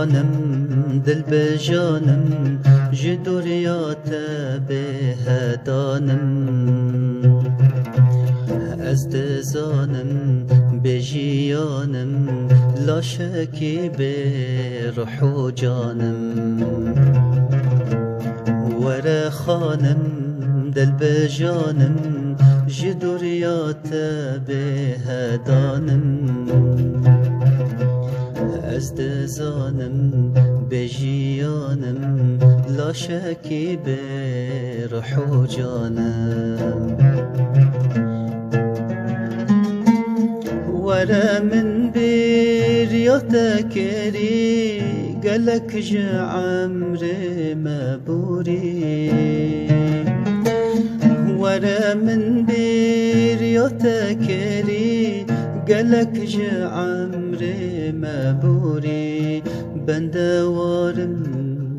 خانم دل بجانم جدوریات بهدانم از دزانم بجیانم لاشکی به روح و جانم ور خانم دل بجانم جدوریات بهدانم از دزانم بجیانم لاشکی به روح و جانم ورا من بريوتك كري قالك جا عمري مبوري ورا من بريوتك كري قالك جا عمري مبوري بندوارم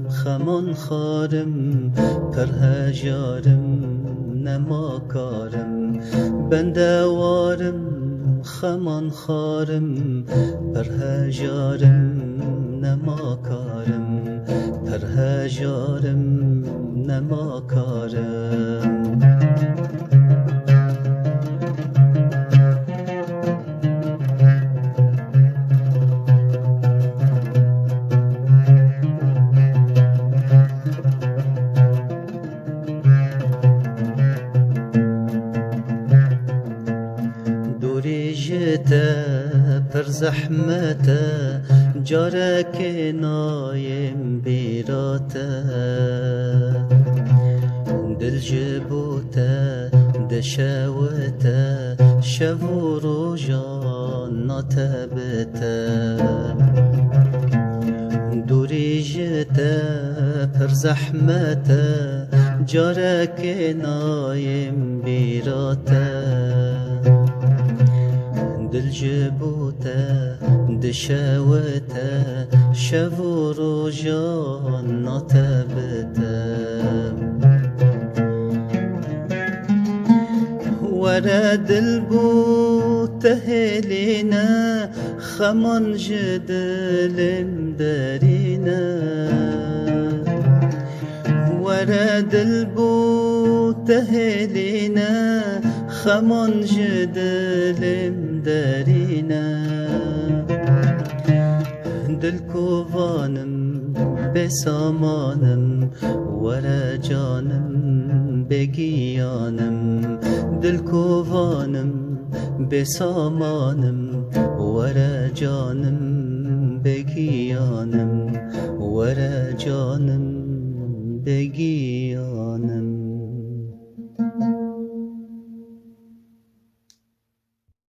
خمان خارم پرهجارم نماکارم بندوارم خمان خارم پرهجارم نماکارم پرهجارم نماکارم پر زحمت جارك نايم بيراتا دل جبوتا دشاوتا شفور جانا بتا دوری جتا پر زحمت جارك نايم بيراتا دل جبوتا دشاوتا شفور جانا بتا ورا دل بوتا هلينا خمان جدل دارينا ورا دل بوتا هلينا خمان جدل دارينا دل كوفانم بسامانم ورا جانم بگیانم دل كوفانم بسامانم ورا جانم بگیانم ورا جانم بگیانم